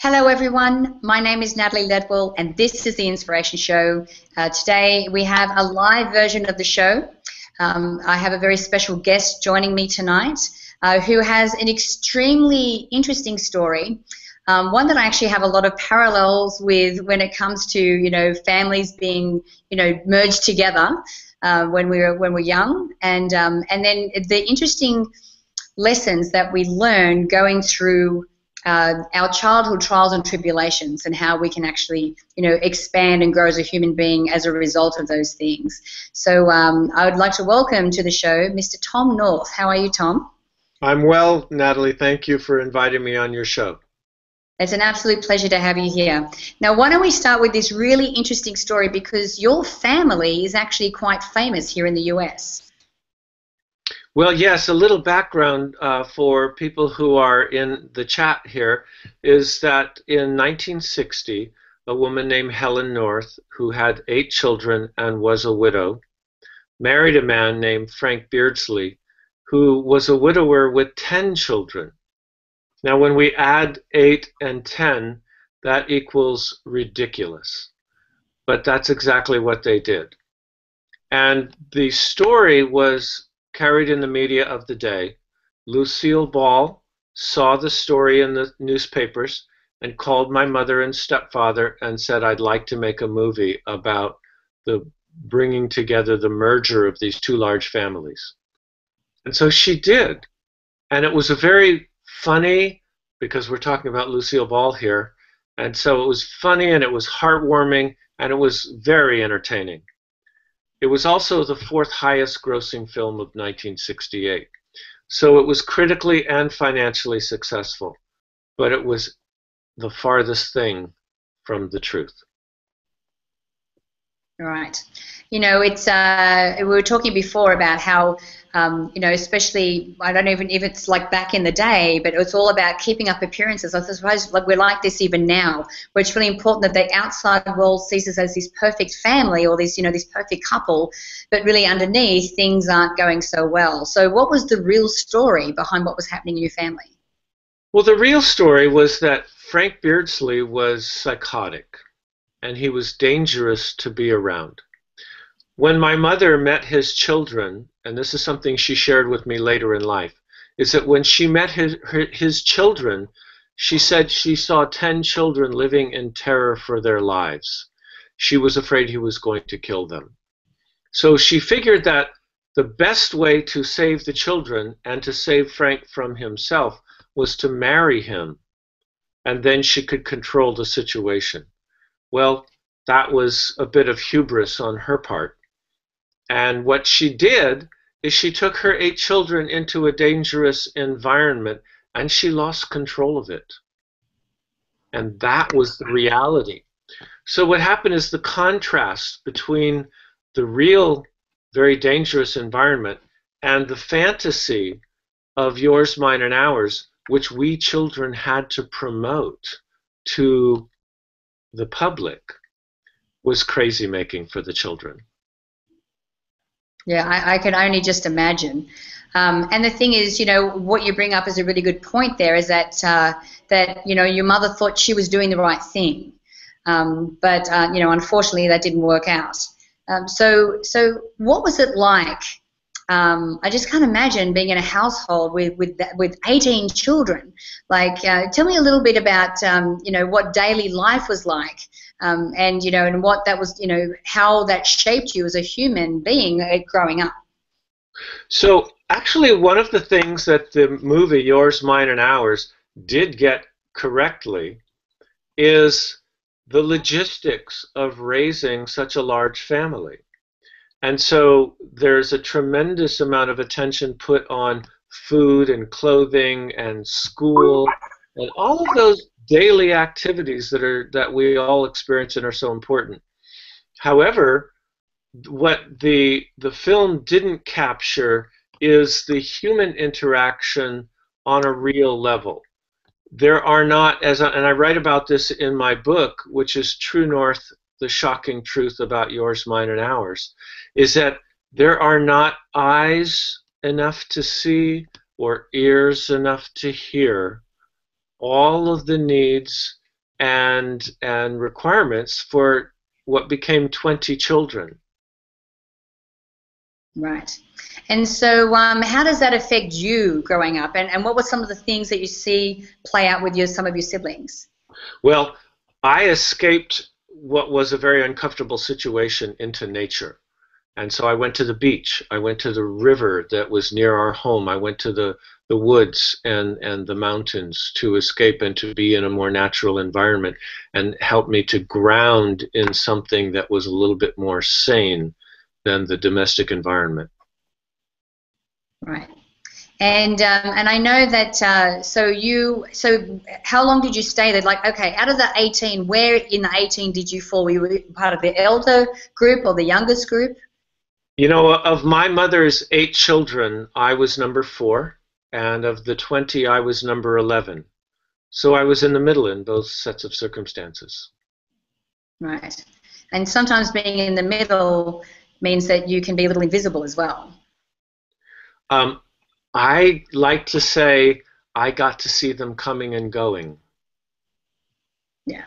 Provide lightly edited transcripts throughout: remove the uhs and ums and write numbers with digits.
Hello, everyone. My name is Natalie Ledwell, and this is the Inspiration Show. Today, we have a live version of the show. I have a very special guest joining me tonight who has an extremely interesting story, one that I actually have a lot of parallels with when it comes to, families being, merged together when we're young, and then the interesting lessons that we learn going through our childhood trials and tribulations, and how we can actually, expand and grow as a human being as a result of those things. So I would like to welcome to the show Mr. Tom North. How are you, Tom? I'm well, Natalie. Thank you for inviting me on your show. It's an absolute pleasure to have you here. Now, why don't we start with this really interesting story, because your family is actually quite famous here in the US. Well, yes, a little background for people who are in the chat here is that in 1960, a woman named Helen North, who had 8 children and was a widow, married a man named Frank Beardsley, who was a widower with 10 children. Now, when we add 8 and 10, that equals ridiculous. But that's exactly what they did. And the story was carried in the media of the day. Lucille Ball saw the story in the newspapers and called my mother and stepfather and said, I'd like to make a movie about the bringing together, the merger of these 2 large families. And so she did. And it was a very funny, because we're talking about Lucille Ball here, and so it was funny and it was heartwarming and it was very entertaining. It was also the 4th highest grossing film of 1968. So it was critically and financially successful, but it was the farthest thing from the truth. Right. It's we were talking before about how, especially, I don't even if it's like back in the day, but it's all about keeping up appearances. I suppose like we're like this even now, where it's really important that the outside world sees us as this perfect family or this, this perfect couple, but really underneath things aren't going so well. So what was the real story behind what was happening in your family? Well, the real story was that Frank Beardsley was psychotic, and he was dangerous to be around. When my mother met his children, and this is something she shared with me later in life, is that when she met his children, she said she saw 10 children living in terror for their lives. She was afraid he was going to kill them. So she figured that the best way to save the children and to save Frank from himself was to marry him, and then she could control the situation. Well, that was a bit of hubris on her part. And what she did is she took her 8 children into a dangerous environment and she lost control of it. And that was the reality. So what happened is the contrast between the real, very dangerous environment and the fantasy of yours, mine, and ours, which we children had to promote to the public, was crazy making for the children. Yeah, I can only just imagine. And the thing is, what you bring up is a really good point there, is that, your mother thought she was doing the right thing. But unfortunately that didn't work out. So what was it like? I just can't imagine being in a household with 18 children. Like, tell me a little bit about, what daily life was like, and what that was, how that shaped you as a human being growing up. So actually, one of the things that the movie Yours, Mine, and Ours did get correctly is the logistics of raising such a large family. And so there's a tremendous amount of attention put on food and clothing and school and all of those daily activities that we all experience and are so important. However, what the film didn't capture is the human interaction on a real level. There are not, and I write about this in my book, which is True North, The Shocking Truth About Yours, Mine, and Ours, is that there are not eyes enough to see or ears enough to hear all of the needs and requirements for what became 20 children. Right. And so, how does that affect you growing up? And what were some of the things that you see play out with some of your siblings? Well, I escaped what was a very uncomfortable situation into nature. And so I went to the beach. I went to the river that was near our home. I went to the woods and the mountains to escape and to be in a more natural environment, and help me to ground in something that was a little bit more sane than the domestic environment. Right. And I know that so how long did you stay there? Like, okay, out of the 18, where in the 18 did you fall? Were you part of the elder group or the youngest group? You know, of my mother's 8 children, I was number 4, and of the 20, I was number 11. So I was in the middle in both sets of circumstances. Right. And sometimes being in the middle means that you can be a little invisible as well. I like to say I got to see them coming and going. Yeah.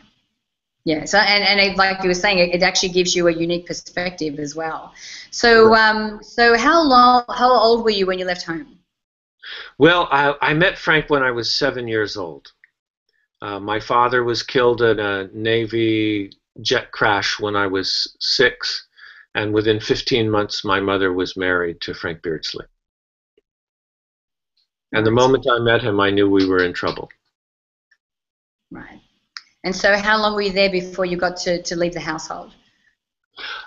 Yeah, so like you were saying, it actually gives you a unique perspective as well. So, so how old were you when you left home? Well, I met Frank when I was 7 years old. My father was killed in a Navy jet crash when I was 6, and within 15 months, my mother was married to Frank Beardsley. And the moment I met him, I knew we were in trouble. Right. And so how long were you there before you got to leave the household?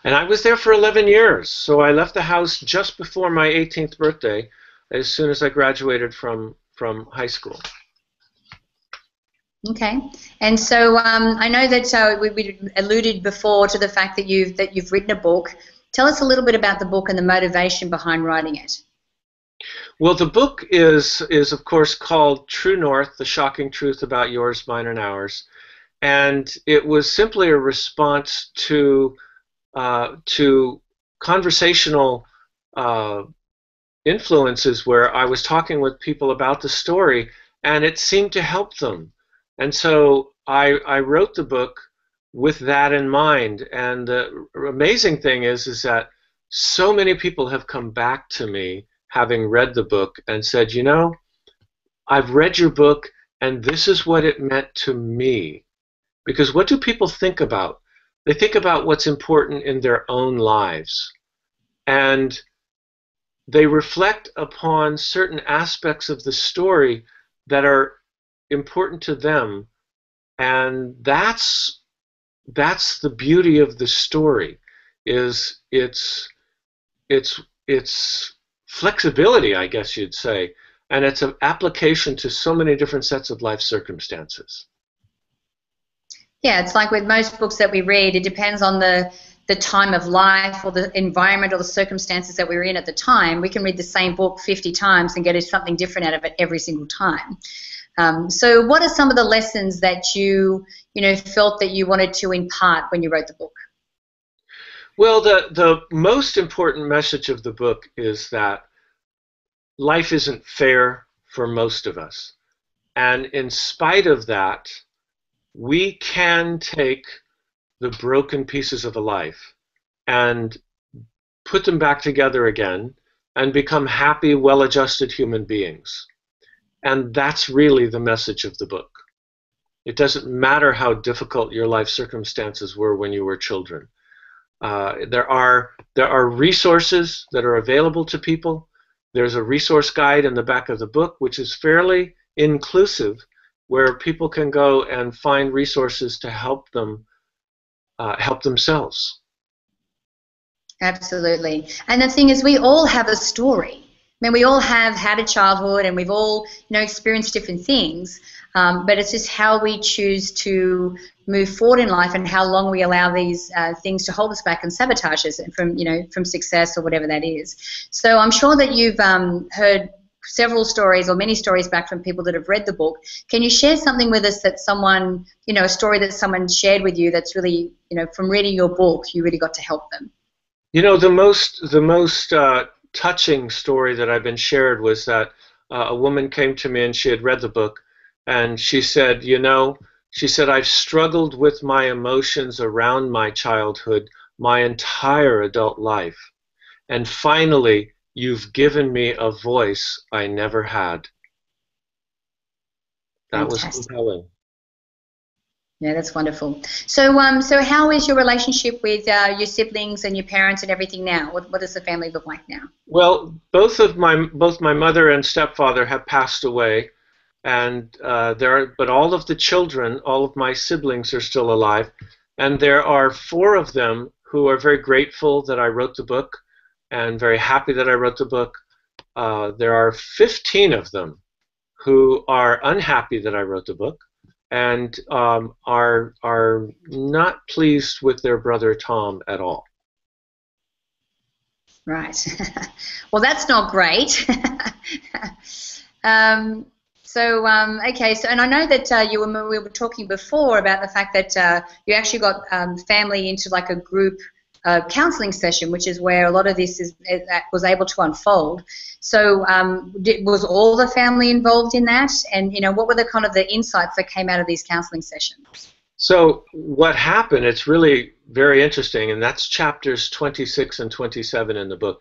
And I was there for 11 years. So I left the house just before my 18th birthday, as soon as I graduated from high school. Okay. And so I know that we alluded before to the fact that you've written a book. Tell us a little bit about the book and the motivation behind writing it. Well, the book is of course called True North: The Shocking Truth About Yours, Mine, and Ours. And it was simply a response to conversational influences where I was talking with people about the story, and it seemed to help them. And so I wrote the book with that in mind. And the amazing thing is that so many people have come back to me having read the book and said, you know, I've read your book and this is what it meant to me. Because what do people think about? They think about what's important in their own lives. And they reflect upon certain aspects of the story that are important to them. And that's the beauty of the story, is its flexibility, I guess you'd say, and it's an application to so many different sets of life circumstances. Yeah, it's like with most books that we read, it depends on the time of life or the environment or the circumstances that we're in at the time. We can read the same book 50 times and get something different out of it every single time. So what are some of the lessons that you felt that you wanted to impart when you wrote the book? Well, the most important message of the book is that life isn't fair for most of us. And in spite of that, we can take the broken pieces of a life and put them back together again and become happy, well-adjusted human beings. And that's really the message of the book. It doesn't matter how difficult your life circumstances were when you were children. There are resources that are available to people. There's a resource guide in the back of the book, which is fairly inclusive, where people can go and find resources to help them help themselves. Absolutely. And the thing is, we all have a story. I mean, we all have had a childhood, and we've all experienced different things. But it's just how we choose to move forward in life, and how long we allow these things to hold us back and sabotage us from success or whatever that is. So I'm sure that you've heard several stories or many stories back from people that have read the book. Can you share something with us that someone, a story that someone shared with you that's really, from reading your book, you really got to help them? The most touching story that I've been shared was that a woman came to me and she had read the book, and she said, She said, I've struggled with my emotions around my childhood my entire adult life. And finally, you've given me a voice I never had. That was Fantastic. compelling. Yeah, that's wonderful. So, so how is your relationship with your siblings and your parents and everything now? What does the family look like now? Well, both my mother and stepfather have passed away, and but all of the children, all of my siblings are still alive, and there are four of them who are very grateful that I wrote the book, and very happy that I wrote the book. There are 15 of them who are unhappy that I wrote the book, and are not pleased with their brother Tom at all. Right. Well, that's not great. Okay. So, and I know that we were talking before about the fact that you actually got family into like a group counselling session, which is where a lot of this was able to unfold. So, was all the family involved in that? And what were the kind of the insights that came out of these counselling sessions? So what happened, it's really very interesting, and that's chapters 26 and 27 in the book.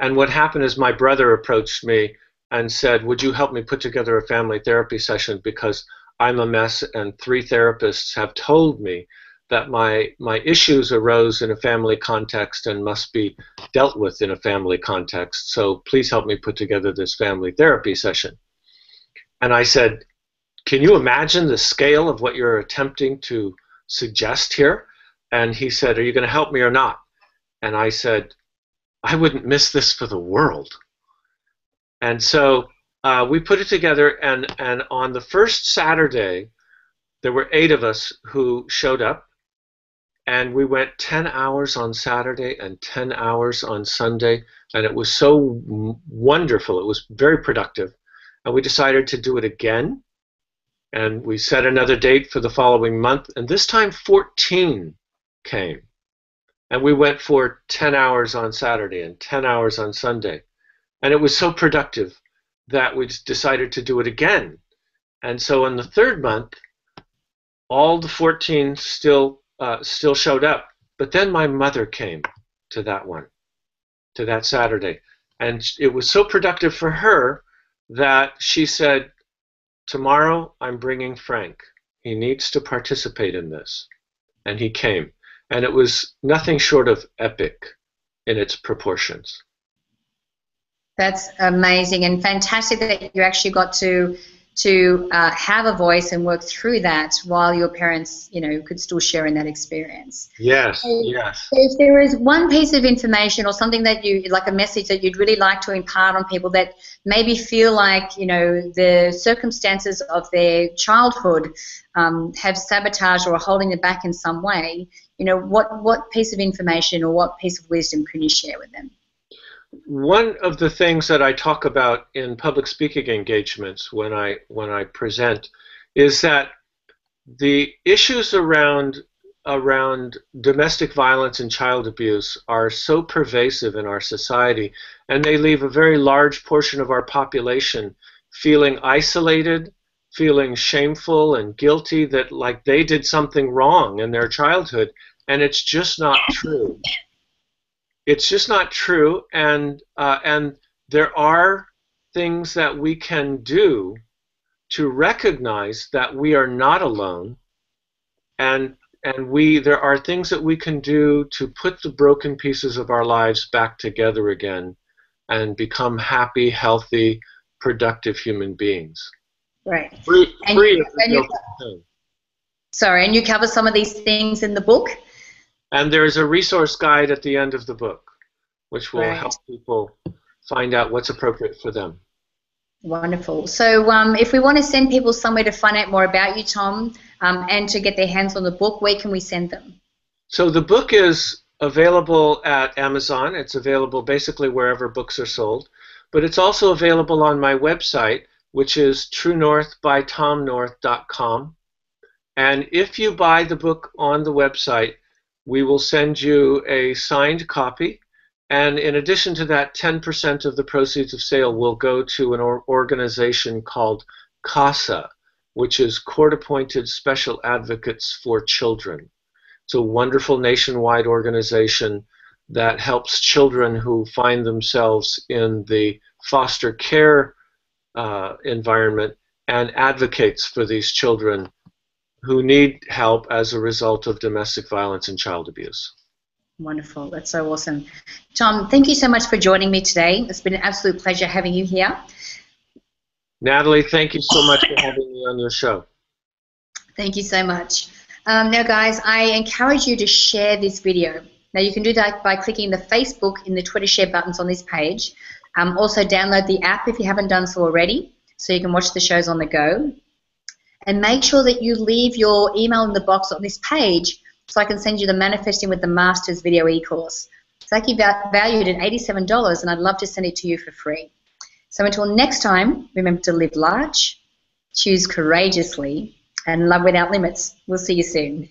And what happened is my brother approached me and said, would you help me put together a family therapy session, because I'm a mess and 3 therapists have told me that my issues arose in a family context and must be dealt with in a family context. So please help me put together this family therapy session. And I said, can you imagine the scale of what you're attempting to suggest here? And he said, are you going to help me or not? And I said, I wouldn't miss this for the world. And so we put it together, and on the first Saturday, there were 8 of us who showed up, and we went 10 hours on Saturday and 10 hours on Sunday, and it was so wonderful. It was very productive. And we decided to do it again. And we set another date for the following month, and this time 14 came. And we went for 10 hours on Saturday and 10 hours on Sunday. And it was so productive that we decided to do it again. And so in the 3rd month, all the 14 still showed up. But then my mother came to that Saturday. And it was so productive for her that she said, tomorrow I'm bringing Frank. He needs to participate in this. And he came. And it was nothing short of epic in its proportions. That's amazing and fantastic that you actually got to have a voice and work through that while your parents, could still share in that experience. Yes, yes. So if there is one piece of information or something that like a message that you'd really like to impart on people that maybe feel like, the circumstances of their childhood have sabotaged or are holding them back in some way, what piece of information or what piece of wisdom can you share with them? One of the things that I talk about in public speaking engagements when I present is that the issues around domestic violence and child abuse are so pervasive in our society, and they leave a very large portion of our population feeling isolated, feeling shameful and guilty that like they did something wrong in their childhood, and it's just not true. It's just not true, and there are things that we can do to recognize that we are not alone, and there are things that we can do to put the broken pieces of our lives back together again and become happy, healthy, productive human beings. Right. Sorry, and you cover some of these things in the book? And there's a resource guide at the end of the book, which will help people find out what's appropriate for them. Wonderful. So if we want to send people somewhere to find out more about you, Tom, and to get their hands on the book, where can we send them? So the book is available at Amazon. It's available basically wherever books are sold. But it's also available on my website, which is truenorthbytomnorth.com. And if you buy the book on the website, we will send you a signed copy, and in addition to that, 10% of the proceeds of sale will go to an organization called CASA, which is Court-Appointed Special Advocates for Children. It's a wonderful nationwide organization that helps children who find themselves in the foster care environment and advocates for these children who need help as a result of domestic violence and child abuse. Wonderful. That's so awesome. Tom, thank you so much for joining me today. It's been an absolute pleasure having you here. Natalie, thank you so much for having me on your show. Thank you so much. Now, guys, I encourage you to share this video. Now, you can do that by clicking the Facebook and the Twitter share buttons on this page. Also, download the app if you haven't done so already, so you can watch the shows on the go. And make sure that you leave your email in the box on this page so I can send you the Manifesting with the Masters video e-course. It's actually valued at $87, and I'd love to send it to you for free. So until next time, remember to live large, choose courageously, and love without limits. We'll see you soon.